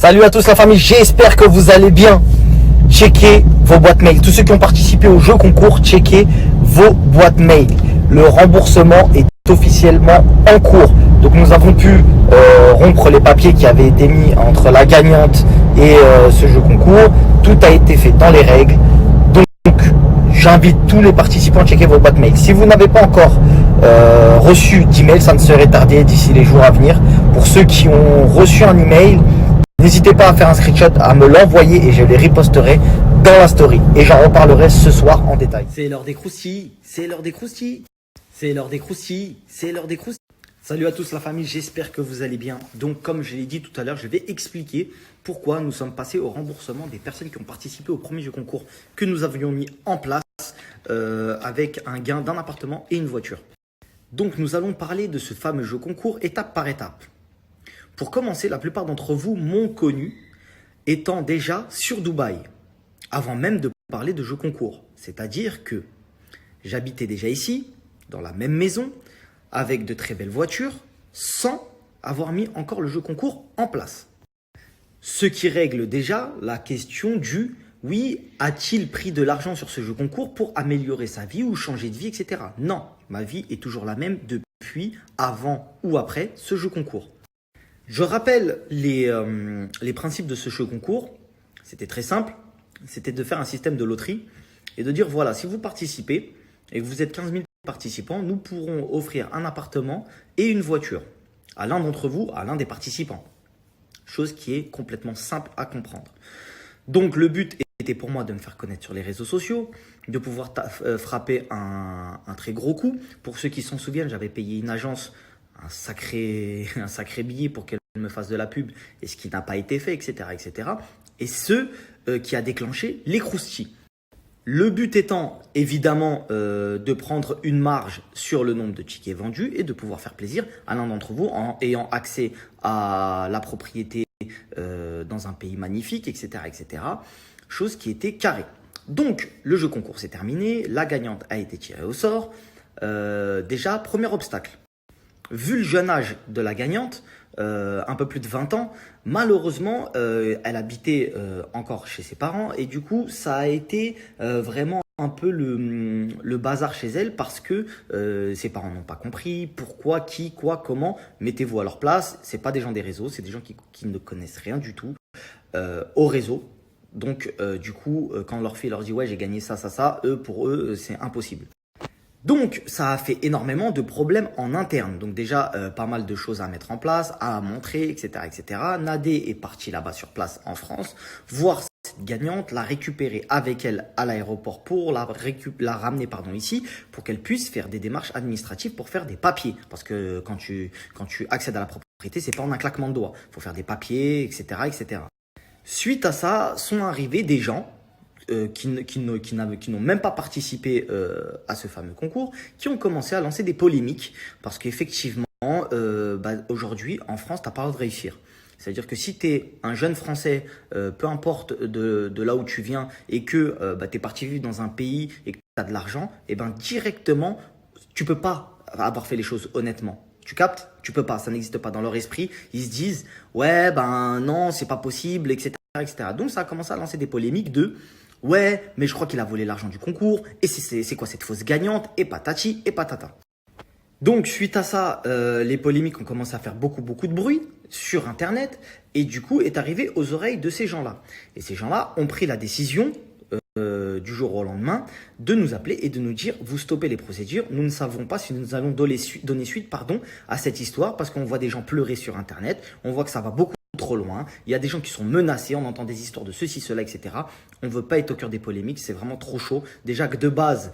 Salut à tous la famille, j'espère que vous allez bien. Checkez vos boîtes mail. Tous ceux qui ont participé au jeu concours, checkez vos boîtes mail. Le remboursement est officiellement en cours. Donc nous avons pu rompre les papiers qui avaient été mis entre la gagnante et ce jeu concours. Tout a été fait dans les règles. Donc j'invite tous les participants à checker vos boîtes mail. Si vous n'avez pas encore reçu d'email, ça ne serait tardé d'ici les jours à venir. Pour ceux qui ont reçu un email, n'hésitez pas à faire un screenshot, à me l'envoyer et je les reposterai dans la story. Et j'en reparlerai ce soir en détail. C'est l'heure des croustilles, c'est l'heure des croustilles, c'est l'heure des croustilles, c'est l'heure des croustilles. Salut à tous la famille, j'espère que vous allez bien. Donc comme je l'ai dit tout à l'heure, je vais expliquer pourquoi nous sommes passés au remboursement des personnes qui ont participé au premier jeu concours que nous avions mis en place avec un gain d'un appartement et une voiture. Donc nous allons parler de ce fameux jeu concours étape par étape. Pour commencer, la plupart d'entre vous m'ont connu étant déjà sur Dubaï, avant même de parler de jeu concours. C'est-à-dire que j'habitais déjà ici, dans la même maison, avec de très belles voitures, sans avoir mis encore le jeu concours en place. Ce qui règle déjà la question du « oui, a-t-il pris de l'argent sur ce jeu concours pour améliorer sa vie ou changer de vie, etc. » Non, ma vie est toujours la même depuis, avant ou après ce jeu concours. Je rappelle les principes de ce jeu concours. C'était très simple. C'était de faire un système de loterie et de dire voilà, si vous participez et que vous êtes 15 000 participants, nous pourrons offrir un appartement et une voiture à l'un d'entre vous, à l'un des participants. Chose qui est complètement simple à comprendre. Donc le but était pour moi de me faire connaître sur les réseaux sociaux, de pouvoir frapper un très gros coup. Pour ceux qui s'en souviennent, j'avais payé une agence un sacré billet pour qu'elle me fasse de la pub, et ce qui n'a pas été fait, etc. etc. Et ce qui a déclenché les croustilles. Le but étant évidemment de prendre une marge sur le nombre de tickets vendus et de pouvoir faire plaisir à l'un d'entre vous en ayant accès à la propriété dans un pays magnifique, etc. etc. Chose qui était carrée. Donc le jeu concours s'est terminé, la gagnante a été tirée au sort. Déjà, premier obstacle. Vu le jeune âge de la gagnante, un peu plus de 20 ans, malheureusement, elle habitait encore chez ses parents et du coup, ça a été vraiment un peu le bazar chez elle parce que ses parents n'ont pas compris pourquoi, qui, quoi, comment. Mettez-vous à leur place, c'est pas des gens des réseaux, c'est des gens qui ne connaissent rien du tout au réseau. Donc, du coup, quand leur fille leur dit « ouais, j'ai gagné ça, ça, ça », pour eux, c'est impossible. Donc, ça a fait énormément de problèmes en interne. Donc déjà, pas mal de choses à mettre en place, à montrer, etc. etc. Nadé est parti là-bas sur place en France, voir cette gagnante, la récupérer avec elle à l'aéroport pour la ramener ici, pour qu'elle puisse faire des démarches administratives pour faire des papiers. Parce que quand tu accèdes à la propriété, c'est pas en un claquement de doigts. Il faut faire des papiers, etc. etc. Suite à ça, sont arrivés des gens qui n'ont même pas participé à ce fameux concours, qui ont commencé à lancer des polémiques parce qu'effectivement, aujourd'hui, en France, tu n'as pas le droit de réussir. C'est-à-dire que si tu es un jeune Français, peu importe de là où tu viens, et que tu es parti vivre dans un pays et que tu as de l'argent, et directement, tu ne peux pas avoir fait les choses honnêtement. Tu captes? Tu peux pas, ça n'existe pas dans leur esprit. Ils se disent, ouais, non, c'est pas possible, etc., etc. Donc ça a commencé à lancer des polémiques de ouais, mais je crois qu'il a volé l'argent du concours. Et c'est quoi cette fausse gagnante? Et patati et patata. Donc, suite à ça, les polémiques ont commencé à faire beaucoup de bruit sur Internet. Et du coup, est arrivé aux oreilles de ces gens-là. Et ces gens-là ont pris la décision du jour au lendemain de nous appeler et de nous dire vous stoppez les procédures. Nous ne savons pas si nous allons donner suite à cette histoire parce qu'on voit des gens pleurer sur Internet. On voit que ça va beaucoup trop loin, il y a des gens qui sont menacés, on entend des histoires de ceci, cela, etc. On ne veut pas être au cœur des polémiques, c'est vraiment trop chaud. Déjà que de base,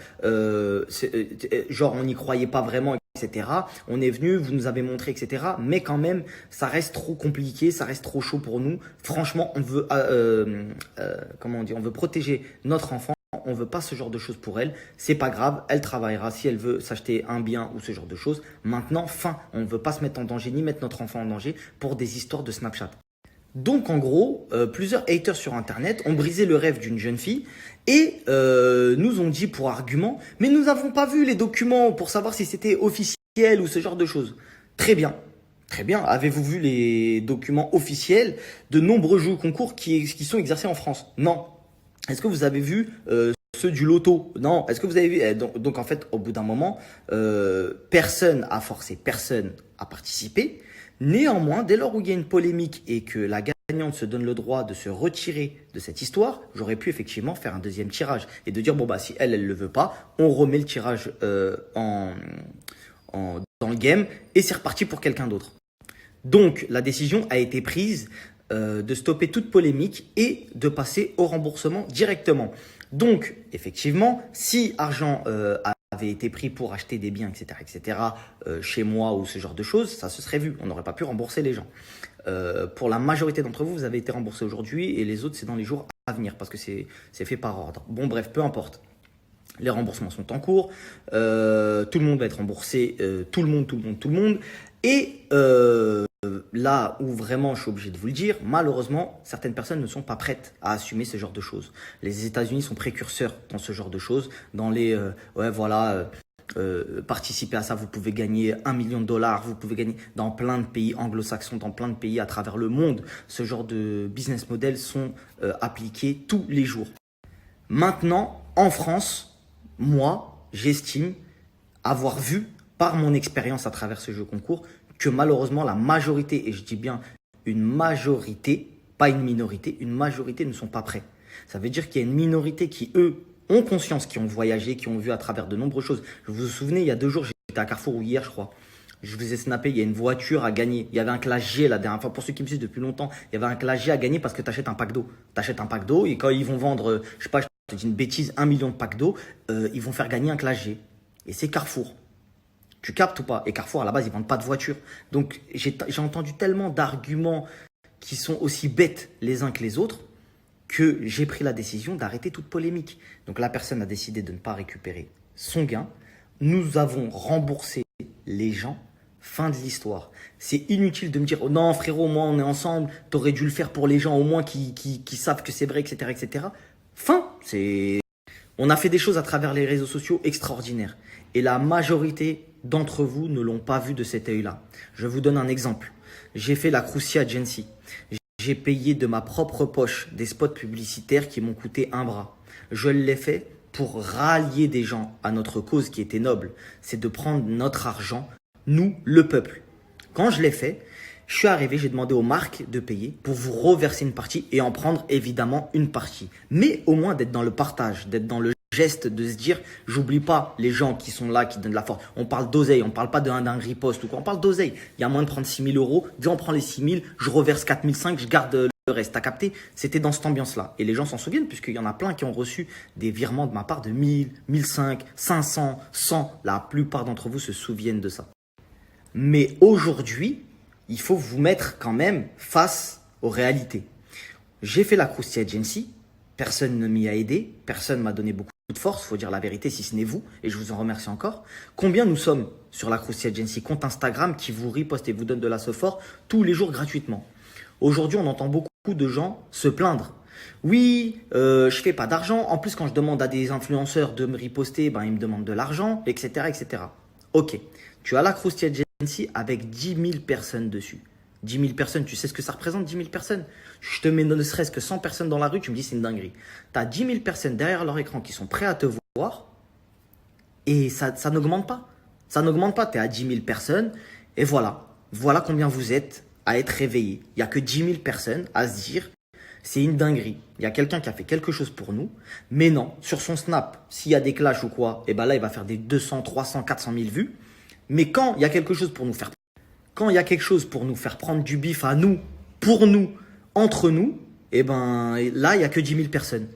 genre on n'y croyait pas vraiment, etc. On est venu, vous nous avez montré, etc. Mais quand même, ça reste trop compliqué, ça reste trop chaud pour nous. Franchement, on veut, on veut protéger notre enfant. On veut pas ce genre de choses pour elle. C'est pas grave, elle travaillera si elle veut s'acheter un bien ou ce genre de choses. Maintenant, fin. On ne veut pas se mettre en danger ni mettre notre enfant en danger pour des histoires de Snapchat. Donc en gros, plusieurs haters sur Internet ont brisé le rêve d'une jeune fille et nous ont dit pour argument « mais nous n'avons pas vu les documents pour savoir si c'était officiel ou ce genre de choses ». Très bien, Très bien. Avez-vous vu les documents officiels de nombreux jeux concours qui sont exercés en France? Non. Est-ce que vous avez vu ceux du loto? Non. Est-ce que vous avez vu donc en fait, au bout d'un moment, personne a forcé personne à participer. Néanmoins, dès lors où il y a une polémique et que la gagnante se donne le droit de se retirer de cette histoire, j'aurais pu effectivement faire un deuxième tirage et de dire bon bah si elle le veut pas, on remet le tirage dans le game et c'est reparti pour quelqu'un d'autre. Donc la décision a été prise de stopper toute polémique et de passer au remboursement directement. Donc effectivement, si argent avait été pris pour acheter des biens, etc., chez moi ou ce genre de choses, ça se serait vu. On n'aurait pas pu rembourser les gens. Pour la majorité d'entre vous, vous avez été remboursé aujourd'hui et les autres, c'est dans les jours à venir parce que c'est fait par ordre. Bon, bref, peu importe. Les remboursements sont en cours. Tout le monde va être remboursé. Tout le monde. Et là où vraiment je suis obligé de vous le dire, malheureusement, certaines personnes ne sont pas prêtes à assumer ce genre de choses. Les États-Unis sont précurseurs dans ce genre de choses. Dans les, participer à ça, vous pouvez gagner 1 million de dollars, vous pouvez gagner dans plein de pays anglo-saxons, dans plein de pays à travers le monde. Ce genre de business models sont appliqués tous les jours. Maintenant, en France, moi, j'estime avoir vu par mon expérience à travers ce jeu concours que malheureusement la majorité, et je dis bien une majorité, pas une minorité, une majorité ne sont pas prêts. Ça veut dire qu'il y a une minorité qui, eux, ont conscience, qui ont voyagé, qui ont vu à travers de nombreuses choses. Vous vous souvenez, il y a 2 jours, j'étais à Carrefour ou hier, je crois. Je vous ai snappé, il y a une voiture à gagner. Il y avait un clash G la dernière fois. Pour ceux qui me suivent depuis longtemps, il y avait un clash G à gagner parce que tu achètes un pack d'eau. Tu achètes un pack d'eau et quand ils vont vendre, je sais pas, je te dis une bêtise, 1 million de packs d'eau, ils vont faire gagner un clash G. Et c'est Carrefour. Tu captes ou pas? Et Carrefour, à la base, ils vendent pas de voiture. Donc, j'ai entendu tellement d'arguments qui sont aussi bêtes les uns que les autres que j'ai pris la décision d'arrêter toute polémique. Donc, la personne a décidé de ne pas récupérer son gain. Nous avons remboursé les gens. Fin de l'histoire. C'est inutile de me dire oh non frérot, moi on est ensemble, t'aurais dû le faire pour les gens au moins qui savent que c'est vrai, etc. Fin. On a fait des choses à travers les réseaux sociaux extraordinaires. Et la majorité d'entre vous ne l'ont pas vu de cet œil-là. Je vous donne un exemple. J'ai fait la Croussy Agency. J'ai payé de ma propre poche des spots publicitaires qui m'ont coûté un bras. Je l'ai fait pour rallier des gens à notre cause qui était noble. C'est de prendre notre argent, nous, le peuple. Quand je l'ai fait, je suis arrivé, j'ai demandé aux marques de payer pour vous reverser une partie et en prendre évidemment une partie. Mais au moins d'être dans le partage, d'être dans le geste de se dire, j'oublie pas les gens qui sont là, qui donnent de la force. On parle d'oseille, on parle pas d'un riposte ou quoi, on parle d'oseille. Il y a moins de prendre 6 000 euros, viens on prend les 6 000, je reverse 4 500, je garde le reste. T'as capté? C'était dans cette ambiance-là. Et les gens s'en souviennent puisqu'il y en a plein qui ont reçu des virements de ma part de 1000, 1500, 500, 100. La plupart d'entre vous se souviennent de ça. Mais aujourd'hui, il faut vous mettre quand même face aux réalités. J'ai fait la Croussy Agency, personne ne m'y a aidé, personne m'a donné beaucoup de force, il faut dire la vérité si ce n'est vous, et je vous en remercie encore. Combien nous sommes sur la Croussy Agency, compte Instagram qui vous riposte et vous donne de la support tous les jours gratuitement. Aujourd'hui, on entend beaucoup de gens se plaindre. Oui, je fais pas d'argent, en plus quand je demande à des influenceurs de me riposter, ben, ils me demandent de l'argent, etc. Ok, tu as la Croussy Agency avec 10 000 personnes dessus. 10 000 personnes, tu sais ce que ça représente 10 000 personnes? Je te mets ne serait-ce que 100 personnes dans la rue, tu me dis c'est une dinguerie. Tu as 10 000 personnes derrière leur écran qui sont prêts à te voir et ça n'augmente pas. Ça n'augmente pas, tu es à 10 000 personnes et voilà. Voilà combien vous êtes à être réveillés. Il n'y a que 10 000 personnes à se dire c'est une dinguerie. Il y a quelqu'un qui a fait quelque chose pour nous, mais non, sur son Snap, s'il y a des clashs ou quoi, et ben là il va faire des 200, 300, 400 000 vues. Mais quand il y a quelque chose pour nous faire prendre du bif à nous, pour nous, entre nous, et ben là, il n'y a que 10 000 personnes.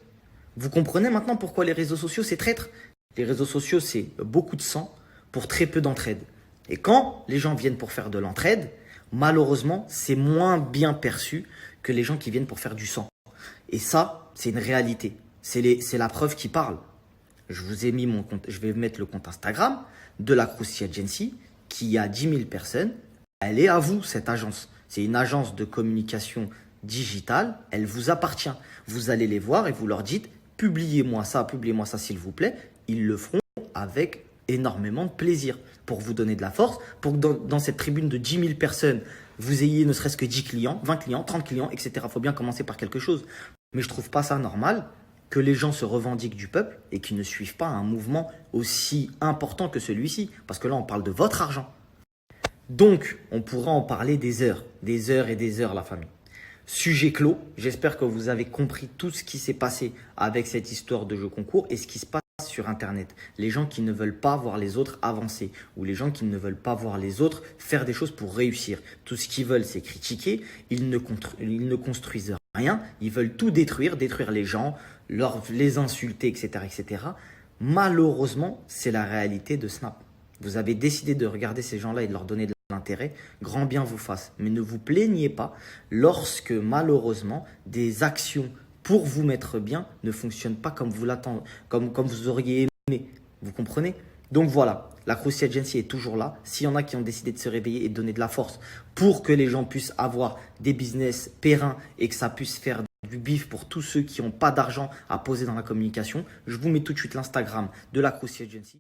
Vous comprenez maintenant pourquoi les réseaux sociaux, c'est traître? Les réseaux sociaux, c'est beaucoup de sang pour très peu d'entraide. Et quand les gens viennent pour faire de l'entraide, malheureusement, c'est moins bien perçu que les gens qui viennent pour faire du sang. Et ça, c'est une réalité. C'est la preuve qui parle. Je vous ai mis mon compte, je vais mettre le compte Instagram de la Croussy Agency qui a 10 000 personnes. Elle est à vous, cette agence. C'est une agence de communication digitale. Elle vous appartient. Vous allez les voir et vous leur dites publiez-moi ça s'il vous plaît. Ils le feront avec énormément de plaisir pour vous donner de la force, pour que dans cette tribune de 10 000 personnes, vous ayez ne serait-ce que 10 clients, 20 clients, 30 clients, etc. Il faut bien commencer par quelque chose. Mais je ne trouve pas ça normal que les gens se revendiquent du peuple et qu'ils ne suivent pas un mouvement aussi important que celui-ci. Parce que là, on parle de votre argent. Donc, on pourra en parler des heures et des heures, la famille. Sujet clos. J'espère que vous avez compris tout ce qui s'est passé avec cette histoire de jeu concours et ce qui se passe sur Internet. Les gens qui ne veulent pas voir les autres avancer ou les gens qui ne veulent pas voir les autres faire des choses pour réussir. Tout ce qu'ils veulent, c'est critiquer. Ils ne construisent rien. Ils veulent tout détruire les gens, les insulter, etc., etc. Malheureusement, c'est la réalité de Snap. Vous avez décidé de regarder ces gens-là et de leur donner de l'intérêt, grand bien vous fasse. Mais ne vous plaignez pas lorsque malheureusement des actions pour vous mettre bien ne fonctionnent pas comme vous l'attendez, comme vous auriez aimé. Vous comprenez? Donc voilà, la Crousty Agency est toujours là. S'il y en a qui ont décidé de se réveiller et de donner de la force pour que les gens puissent avoir des business pérennes et que ça puisse faire du bif pour tous ceux qui n'ont pas d'argent à poser dans la communication, je vous mets tout de suite l'Instagram de la Crousty Agency.